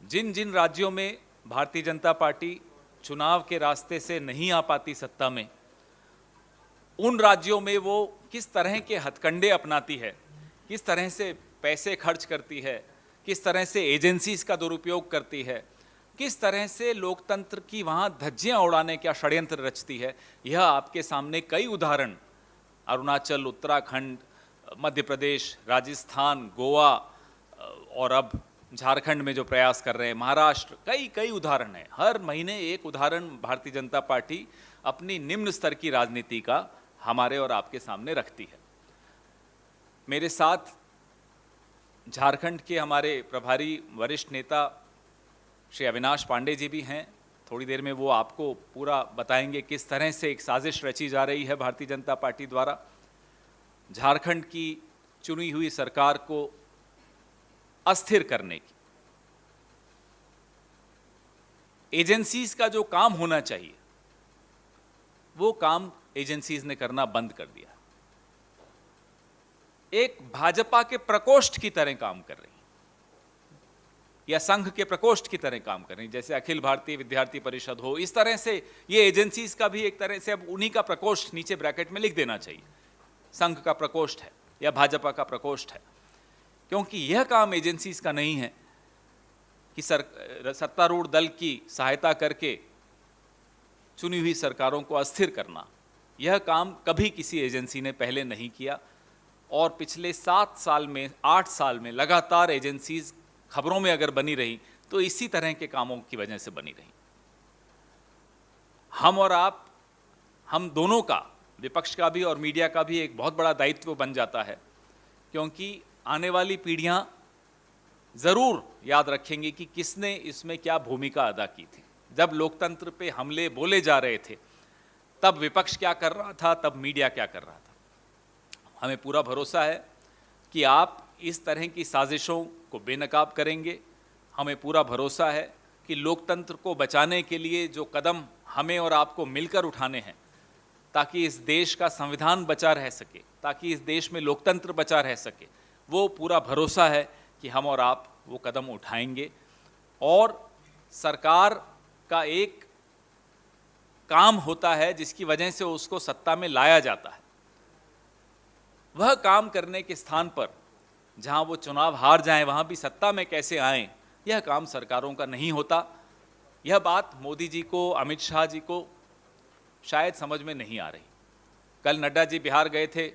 जिन जिन राज्यों में भारतीय जनता पार्टी चुनाव के रास्ते से नहीं आ पाती सत्ता में, उन राज्यों में वो किस तरह के हथकंडे अपनाती है, किस तरह से पैसे खर्च करती है, किस तरह से एजेंसीज का दुरुपयोग करती है, किस तरह से लोकतंत्र की वहाँ धज्जियाँ उड़ाने का षड्यंत्र रचती है, यह आपके सामने कई उदाहरण अरुणाचल, उत्तराखंड, मध्य प्रदेश, राजस्थान, गोवा और अब झारखंड में जो प्रयास कर रहे हैं, महाराष्ट्र, कई कई उदाहरण हैं। हर महीने एक उदाहरण भारतीय जनता पार्टी अपनी निम्न स्तर की राजनीति का हमारे और आपके सामने रखती है। मेरे साथ झारखंड के हमारे प्रभारी वरिष्ठ नेता श्री अविनाश पांडे जी भी हैं। थोड़ी देर में वो आपको पूरा बताएंगे किस तरह से एक साजिश रची जा रही है भारतीय जनता पार्टी द्वारा झारखंड की चुनी हुई सरकार को अस्थिर करने की। एजेंसीज का जो काम होना चाहिए वो काम एजेंसीज ने करना बंद कर दिया, एक भाजपा के प्रकोष्ठ की तरह काम कर रही या संघ के प्रकोष्ठ की तरह काम कर रही, जैसे अखिल भारतीय विद्यार्थी परिषद हो, इस तरह से ये एजेंसीज का भी एक तरह से अब उन्हीं का प्रकोष्ठ नीचे ब्रैकेट में लिख देना चाहिए, संघ का प्रकोष्ठ है या भाजपा का प्रकोष्ठ है, क्योंकि यह काम एजेंसीज का नहीं है कि सत्तारूढ़ दल की सहायता करके चुनी हुई सरकारों को अस्थिर करना। यह काम कभी किसी एजेंसी ने पहले नहीं किया और पिछले 7 साल में 8 साल में लगातार एजेंसीज खबरों में अगर बनी रही तो इसी तरह के कामों की वजह से बनी रही। हम और आप, हम दोनों का, विपक्ष का भी और मीडिया का भी एक बहुत बड़ा दायित्व बन जाता है, क्योंकि आने वाली पीढ़ियां जरूर याद रखेंगी कि किसने इसमें क्या भूमिका अदा की थी। जब लोकतंत्र पे हमले बोले जा रहे थे तब विपक्ष क्या कर रहा था, तब मीडिया क्या कर रहा था। हमें पूरा भरोसा है कि आप इस तरह की साजिशों को बेनकाब करेंगे। हमें पूरा भरोसा है कि लोकतंत्र को बचाने के लिए जो कदम हमें और आपको मिलकर उठाने हैं, ताकि इस देश का संविधान बचा रह सके, ताकि इस देश में लोकतंत्र बचा रह सके, वो पूरा भरोसा है कि हम और आप वो कदम उठाएंगे। और सरकार का एक काम होता है जिसकी वजह से उसको सत्ता में लाया जाता है, वह काम करने के स्थान पर जहां वो चुनाव हार जाएं वहां भी सत्ता में कैसे आएं, यह काम सरकारों का नहीं होता। यह बात मोदी जी को, अमित शाह जी को शायद समझ में नहीं आ रही। कल नड्डा जी बिहार गए थे,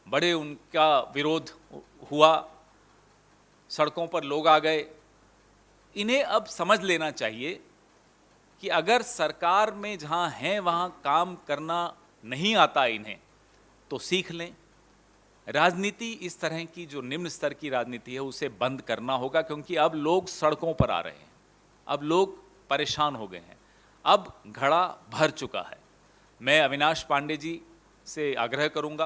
बड़े उनका विरोध हुआ, सड़कों पर लोग आ गए। इन्हें अब समझ लेना चाहिए कि अगर सरकार में जहां हैं वहां काम करना नहीं आता इन्हें, तो सीख लें। राजनीति इस तरह की जो निम्न स्तर की राजनीति है उसे बंद करना होगा, क्योंकि अब लोग सड़कों पर आ रहे हैं, अब लोग परेशान हो गए हैं, अब घड़ा भर चुका है। मैं अविनाश पांडे जी से आग्रह करूंगा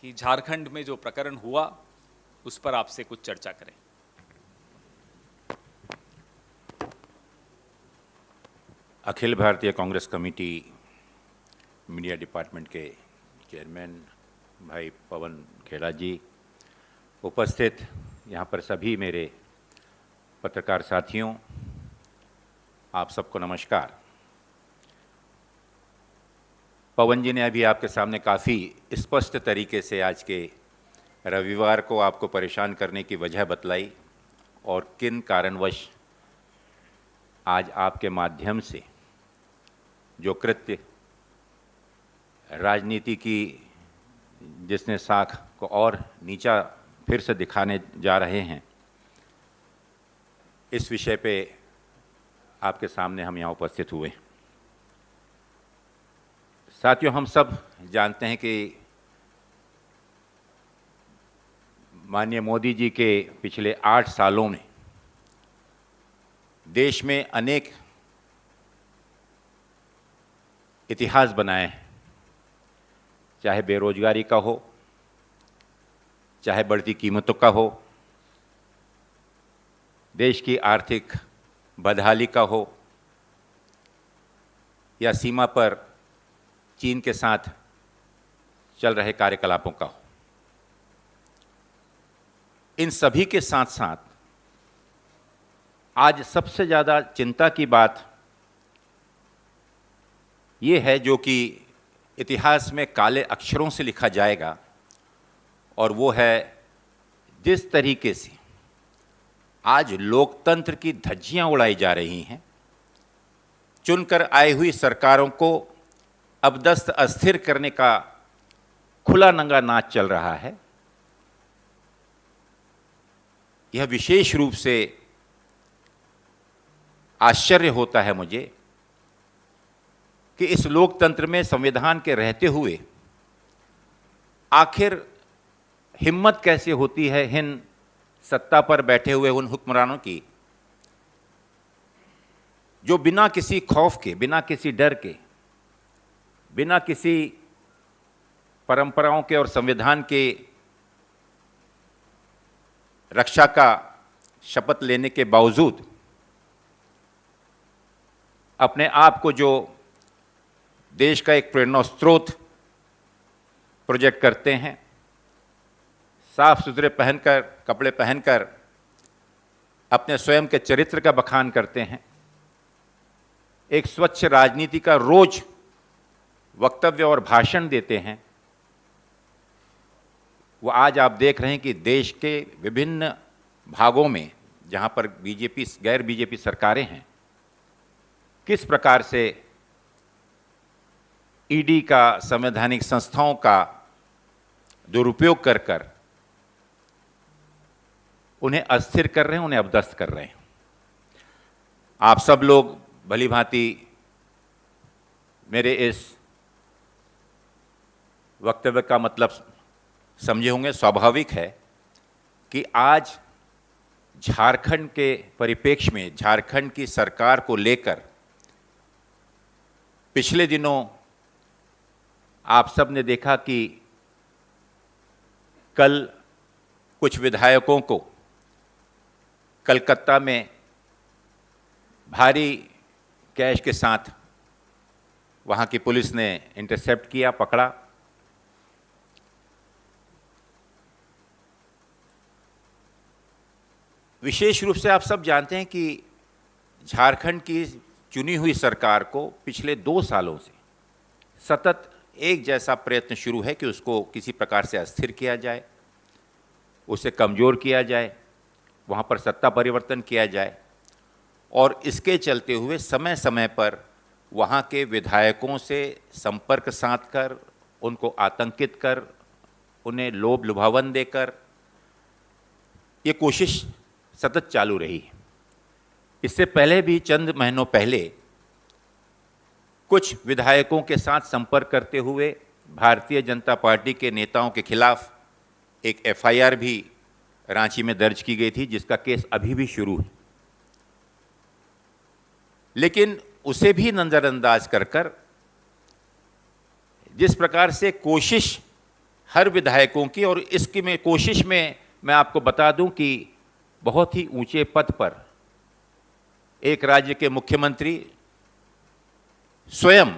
कि झारखंड में जो प्रकरण हुआ उस पर आपसे कुछ चर्चा करें। Akhil Bharatiya Congress committee media department के चेयरमैन भाई पवन खेड़ा जी, उपस्थित यहाँ पर सभी मेरे पत्रकार साथियों, आप सबको नमस्कार। पवन जी ने अभी आपके सामने काफ़ी स्पष्ट तरीके से आज के रविवार को आपको परेशान करने की वजह बतलाई और किन कारणवश आज आपके माध्यम से जो कृत्य राजनीति की जिसने साख को और नीचा फिर से दिखाने जा रहे हैं, इस विषय पे आपके सामने हम यहाँ उपस्थित हुए। साथियों, हम सब जानते हैं कि माननीय मोदी जी के पिछले 8 सालों में देश में अनेक इतिहास बनाए हैं, चाहे बेरोजगारी का हो, चाहे बढ़ती कीमतों का हो, देश की आर्थिक बदहाली का हो, या सीमा पर चीन के साथ चल रहे कार्यकलापों का हो। इन सभी के साथ साथ आज सबसे ज़्यादा चिंता की बात ये है जो कि इतिहास में काले अक्षरों से लिखा जाएगा, और वो है जिस तरीके से आज लोकतंत्र की धज्जियां उड़ाई जा रही हैं। चुनकर आई हुई सरकारों को अबदस्त अस्थिर करने का खुला नंगा नाच चल रहा है। यह विशेष रूप से आश्चर्य होता है मुझे कि इस लोकतंत्र में संविधान के रहते हुए आखिर हिम्मत कैसे होती है इन सत्ता पर बैठे हुए उन हुक्मरानों की जो बिना किसी खौफ के, बिना किसी डर के, बिना किसी परंपराओं के और संविधान के रक्षा का शपथ लेने के बावजूद अपने आप को जो देश का एक प्रेरणा स्रोत प्रोजेक्ट करते हैं, साफ सुथरे पहनकर, कपड़े पहनकर अपने स्वयं के चरित्र का बखान करते हैं, एक स्वच्छ राजनीति का रोज वक्तव्य और भाषण देते हैं, वो आज आप देख रहे हैं कि देश के विभिन्न भागों में जहां पर बीजेपी, गैर बीजेपी सरकारें हैं, किस प्रकार से ईडी का, संवैधानिक संस्थाओं का दुरुपयोग कर कर उन्हें अस्थिर कर रहे हैं, उन्हें अपदस्थ कर रहे हैं। आप सब लोग भली भांति मेरे इस वक्तव्य का मतलब समझे होंगे। स्वाभाविक है कि आज झारखंड के परिप्रेक्ष्य में झारखंड की सरकार को लेकर पिछले दिनों आप सब ने देखा कि कल कुछ विधायकों को कलकत्ता में भारी कैश के साथ वहां की पुलिस ने इंटरसेप्ट किया, पकड़ा। विशेष रूप से आप सब जानते हैं कि झारखंड की चुनी हुई सरकार को पिछले 2 सालों से सतत एक जैसा प्रयत्न शुरू है कि उसको किसी प्रकार से अस्थिर किया जाए, उसे कमज़ोर किया जाए, वहाँ पर सत्ता परिवर्तन किया जाए, और इसके चलते हुए समय समय पर वहाँ के विधायकों से संपर्क साध कर, उनको आतंकित कर, उन्हें लोभ लुभावन देकर ये कोशिश सतत चालू रही है। इससे पहले भी चंद महीनों पहले कुछ विधायकों के साथ संपर्क करते हुए भारतीय जनता पार्टी के नेताओं के खिलाफ एक एफआईआर भी रांची में दर्ज की गई थी, जिसका केस अभी भी शुरू है। लेकिन उसे भी नजरअंदाज कर कर जिस प्रकार से कोशिश हर विधायकों की, और इसकी में कोशिश में मैं आपको बता दूं कि बहुत ही ऊंचे पद पर एक राज्य के मुख्यमंत्री स्वयं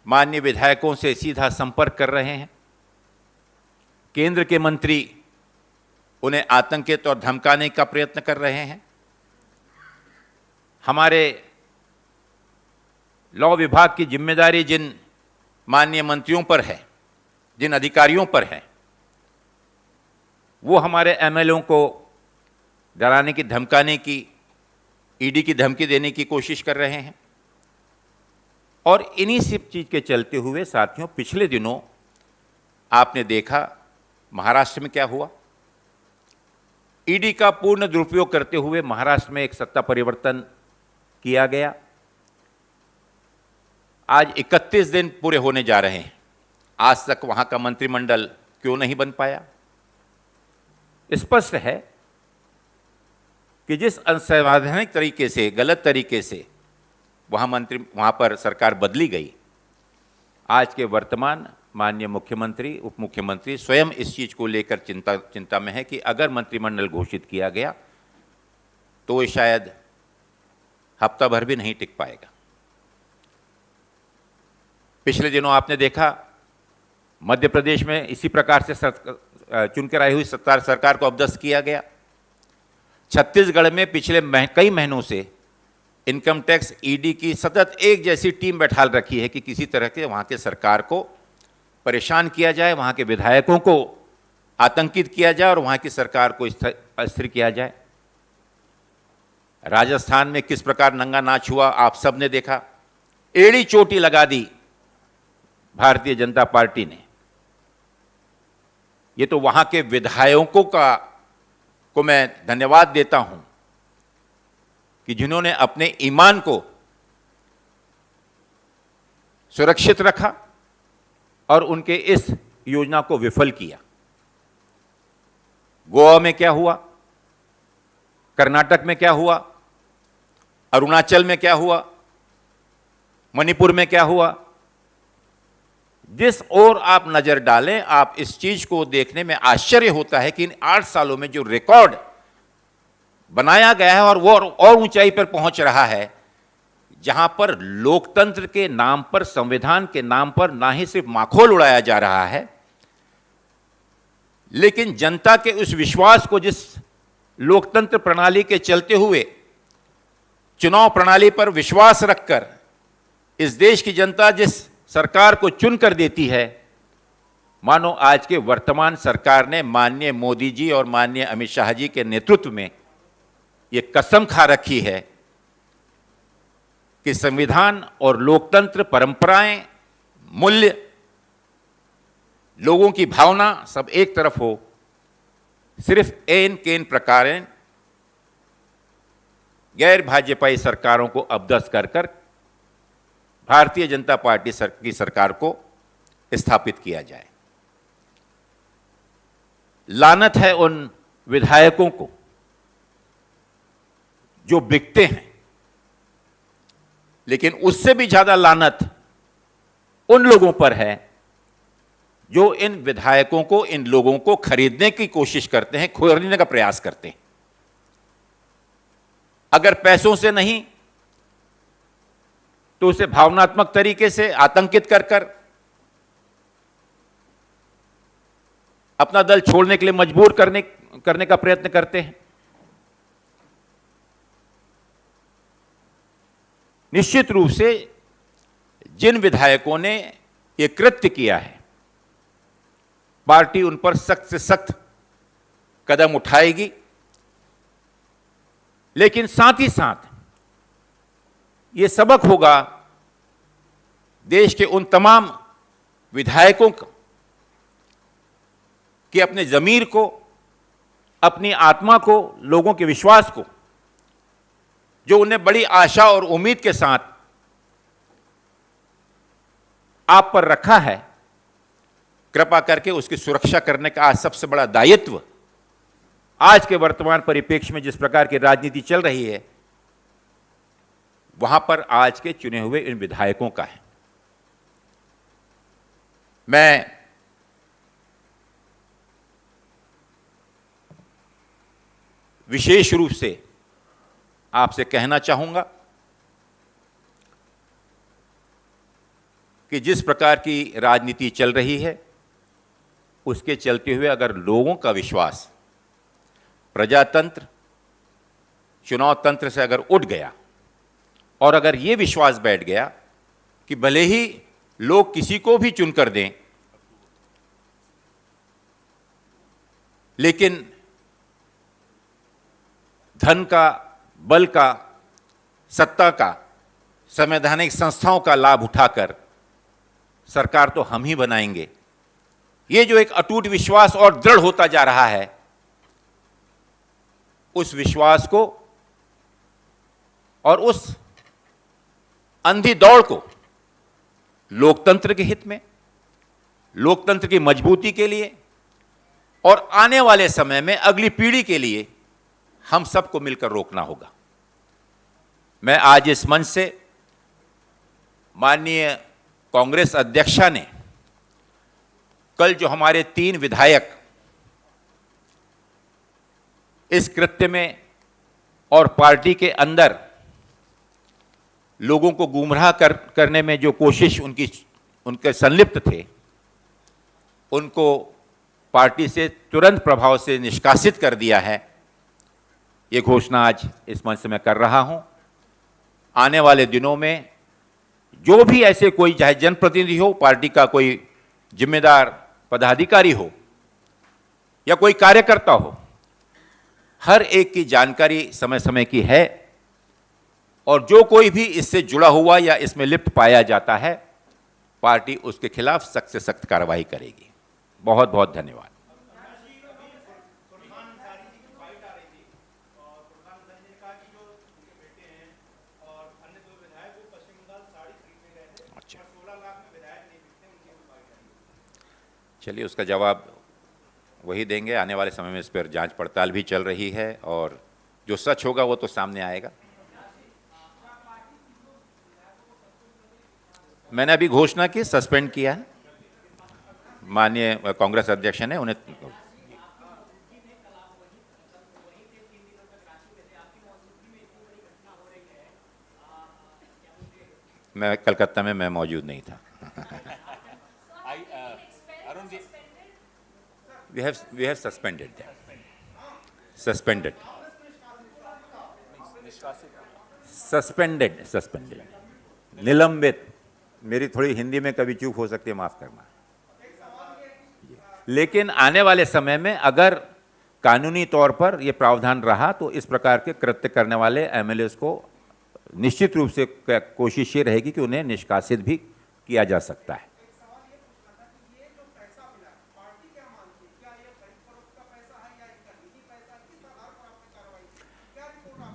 माननीय विधायकों से सीधा संपर्क कर रहे हैं। केंद्र के मंत्री उन्हें आतंकित और धमकाने का प्रयत्न कर रहे हैं। हमारे लॉ विभाग की जिम्मेदारी जिन माननीय मंत्रियों पर है, जिन अधिकारियों पर है, वो हमारे एमएलओ को डराने की, धमकाने की, ईडी की धमकी देने की कोशिश कर रहे हैं। और इन्हीं सब चीज़ के चलते हुए साथियों, पिछले दिनों आपने देखा महाराष्ट्र में क्या हुआ। ईडी का पूर्ण दुरुपयोग करते हुए महाराष्ट्र में एक सत्ता परिवर्तन किया गया। आज 31 दिन पूरे होने जा रहे हैं, आज तक वहां का मंत्रिमंडल क्यों नहीं बन पाया। स्पष्ट है कि जिस असंवैधानिक तरीके से, गलत तरीके से वहां पर सरकार बदली गई, आज के वर्तमान माननीय मुख्यमंत्री, उप मुख्यमंत्री स्वयं इस चीज को लेकर चिंता में है कि अगर मंत्रिमंडल घोषित किया गया तो ये शायद हफ्ता भर भी नहीं टिक पाएगा। पिछले दिनों आपने देखा मध्य प्रदेश में इसी प्रकार से चुनकर आई हुई सरकार को अपदस्थ किया गया। छत्तीसगढ़ में पिछले कई महीनों से इनकम टैक्स ईडी की सतत एक जैसी टीम बैठाल रखी है कि किसी तरह के वहाँ के सरकार को परेशान किया जाए, वहाँ के विधायकों को आतंकित किया जाए और वहाँ की सरकार को अस्थिर किया जाए। राजस्थान में किस प्रकार नंगा नाच हुआ आप सब ने देखा। एड़ी चोटी लगा दी भारतीय जनता पार्टी ने। ये तो वहां के विधायकों को मैं धन्यवाद देता हूं कि जिन्होंने अपने ईमान को सुरक्षित रखा और उनके इस योजना को विफल किया। गोवा में क्या हुआ, कर्नाटक में क्या हुआ, अरुणाचल में क्या हुआ, मणिपुर में क्या हुआ, जिस ओर आप नजर डालें आप इस चीज को देखने में आश्चर्य होता है कि इन 8 सालों में जो रिकॉर्ड बनाया गया है और वो और ऊंचाई पर पहुंच रहा है, जहां पर लोकतंत्र के नाम पर, संविधान के नाम पर ना ही सिर्फ माखौल उड़ाया जा रहा है, लेकिन जनता के उस विश्वास को, जिस लोकतंत्र प्रणाली के चलते हुए चुनाव प्रणाली पर विश्वास रखकर इस देश की जनता जिस सरकार को चुन कर देती है, मानो आज के वर्तमान सरकार ने माननीय मोदी जी और माननीय अमित शाह जी के नेतृत्व में ये कसम खा रखी है कि संविधान और लोकतंत्र, परंपराएं, मूल्य, लोगों की भावना सब एक तरफ हो, सिर्फ एन केन प्रकारेण गैर भाजपाई सरकारों को अपदस्थ कर भारतीय जनता पार्टी की सरकार को स्थापित किया जाए। लानत है उन विधायकों को जो बिकते हैं, लेकिन उससे भी ज्यादा लानत उन लोगों पर है जो इन विधायकों को, इन लोगों को खरीदने की कोशिश करते हैं, खरीदने का प्रयास करते हैं। अगर पैसों से नहीं तो उसे भावनात्मक तरीके से आतंकित कर अपना दल छोड़ने के लिए मजबूर करने का प्रयत्न करते हैं। निश्चित रूप से जिन विधायकों ने यह कृत्य किया है, पार्टी उन पर सख्त से सख्त कदम उठाएगी, लेकिन साथ ही साथ ये सबक होगा देश के उन तमाम विधायकों को कि अपने ज़मीर को, अपनी आत्मा को, लोगों के विश्वास को, जो उन्हें बड़ी आशा और उम्मीद के साथ आप पर रखा है, कृपा करके उसकी सुरक्षा करने का आज सबसे बड़ा दायित्व आज के वर्तमान परिप्रेक्ष्य में जिस प्रकार की राजनीति चल रही है, वहां पर आज के चुने हुए इन विधायकों का है। मैं विशेष रूप से आपसे कहना चाहूंगा कि जिस प्रकार की राजनीति चल रही है, उसके चलते हुए अगर लोगों का विश्वास प्रजातंत्र, चुनाव तंत्र से अगर उठ गया और अगर ये विश्वास बैठ गया कि भले ही लोग किसी को भी चुनकर दें, लेकिन धन का, बल का, सत्ता का, संवैधानिक संस्थाओं का लाभ उठाकर सरकार तो हम ही बनाएंगे, ये जो एक अटूट विश्वास और दृढ़ होता जा रहा है, उस विश्वास को और उस अंधी दौड़ को लोकतंत्र के हित में, लोकतंत्र की मजबूती के लिए और आने वाले समय में अगली पीढ़ी के लिए हम सबको मिलकर रोकना होगा। मैं आज इस मंच से माननीय कांग्रेस अध्यक्षा ने कल जो हमारे 3 विधायक इस कृत्य में और पार्टी के अंदर लोगों को गुमराह करने में जो कोशिश उनके संलिप्त थे, उनको पार्टी से तुरंत प्रभाव से निष्कासित कर दिया है। ये घोषणा आज इस मंच से मैं कर रहा हूं। आने वाले दिनों में जो भी ऐसे कोई, चाहे जनप्रतिनिधि हो, पार्टी का कोई जिम्मेदार पदाधिकारी हो या कोई कार्यकर्ता हो, हर एक की जानकारी समय समय की है और जो कोई भी इससे जुड़ा हुआ या इसमें लिप्त पाया जाता है, पार्टी उसके खिलाफ सख्त से सख्त कार्रवाई करेगी। बहुत बहुत धन्यवाद। चलिए, उसका जवाब वही देंगे। आने वाले समय में इस पर जांच पड़ताल भी चल रही है और जो सच होगा वो तो सामने आएगा। मैंने अभी घोषणा की, सस्पेंड किया है। माननीय कांग्रेस अध्यक्ष ने उन्हें, मैं कलकत्ता में मैं मौजूद नहीं था। We have suspended them. Suspended. निलंबित। मेरी थोड़ी हिंदी में कभी चूक हो सकती है, माफ करना। लेकिन आने वाले समय में अगर कानूनी तौर पर यह प्रावधान रहा तो इस प्रकार के कृत्य करने वाले एमएलएस को निश्चित रूप से कोशिश ये रहेगी कि उन्हें निष्कासित भी किया जा सकता है।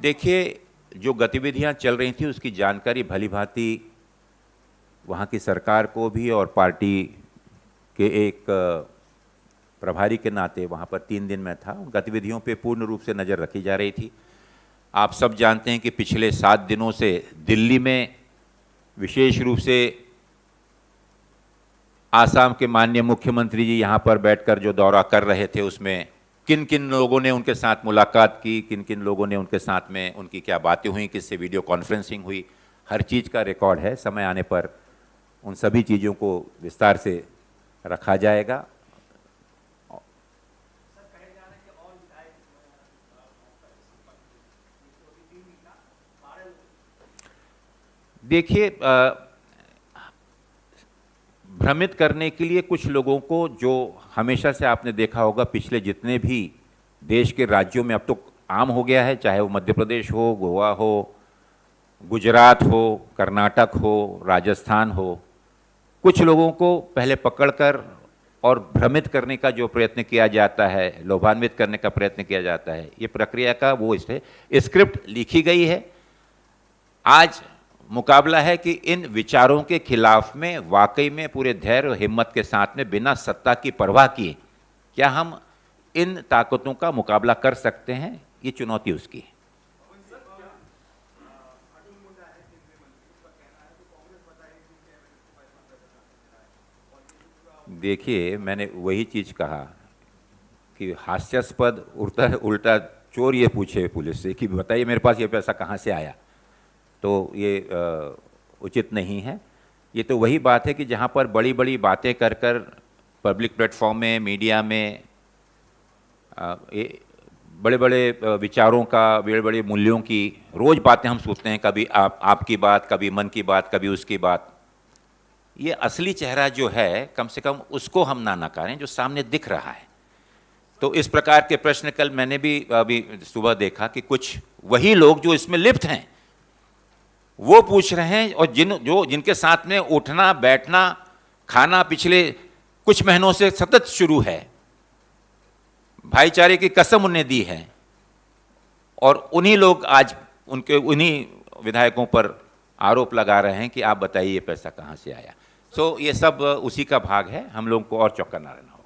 देखिए, जो गतिविधियां चल रही थी उसकी जानकारी भली भांति वहाँ की सरकार को भी और पार्टी के एक प्रभारी के नाते वहाँ पर 3 दिन में था। उन गतिविधियों पे पूर्ण रूप से नज़र रखी जा रही थी। आप सब जानते हैं कि पिछले 7 दिनों से दिल्ली में विशेष रूप से आसाम के माननीय मुख्यमंत्री जी यहाँ पर बैठकर जो दौरा कर रहे थे, उसमें किन किन लोगों ने उनके साथ मुलाकात की, किन किन लोगों ने उनके साथ में उनकी क्या बातें हुई, किससे वीडियो कॉन्फ्रेंसिंग हुई, हर चीज़ का रिकॉर्ड है। समय आने पर उन सभी चीज़ों को विस्तार से रखा जाएगा। देखिए, भ्रमित करने के लिए कुछ लोगों को, जो हमेशा से आपने देखा होगा पिछले जितने भी देश के राज्यों में अब तो आम हो गया है, चाहे वो मध्य प्रदेश हो, गोवा हो, गुजरात हो, कर्नाटक हो, राजस्थान हो, कुछ लोगों को पहले पकड़कर और भ्रमित करने का जो प्रयत्न किया जाता है, लोभान्वित करने का प्रयत्न किया जाता है, ये प्रक्रिया का वो इससे स्क्रिप्ट लिखी गई है। आज मुकाबला है कि इन विचारों के खिलाफ में वाकई में पूरे धैर्य और हिम्मत के साथ में, बिना सत्ता की परवाह किए, क्या हम इन ताकतों का मुकाबला कर सकते हैं। ये चुनौती उसकी है। देखिए, मैंने वही चीज़ कहा कि हास्यास्पद उल्टा चोर ये पूछे पुलिस से कि बताइए मेरे पास ये पैसा कहाँ से आया, तो ये उचित नहीं है। ये तो वही बात है कि जहाँ पर बड़ी बड़ी बातें कर कर पब्लिक प्लेटफॉर्म में, मीडिया में बड़े बड़े विचारों का, बड़े बड़े मूल्यों की रोज़ बातें हम सोचते हैं, कभी आपकी बात, कभी मन की बात, कभी उसकी बात। ये असली चेहरा जो है, कम से कम उसको हम ना नकारें जो सामने दिख रहा है। तो इस प्रकार के प्रश्न कल मैंने भी अभी सुबह देखा कि कुछ वही लोग जो इसमें लिप्त हैं वो पूछ रहे हैं, और जिनके साथ में उठना बैठना खाना पिछले कुछ महीनों से सतत शुरू है, भाईचारे की कसम उन्हें दी है, और उन्हीं लोग आज उन्हीं विधायकों पर आरोप लगा रहे हैं कि आप बताइए ये पैसा कहाँ से आया। सो ये सब उसी का भाग है। हम लोगों को और चौकन्ना रहना होगा।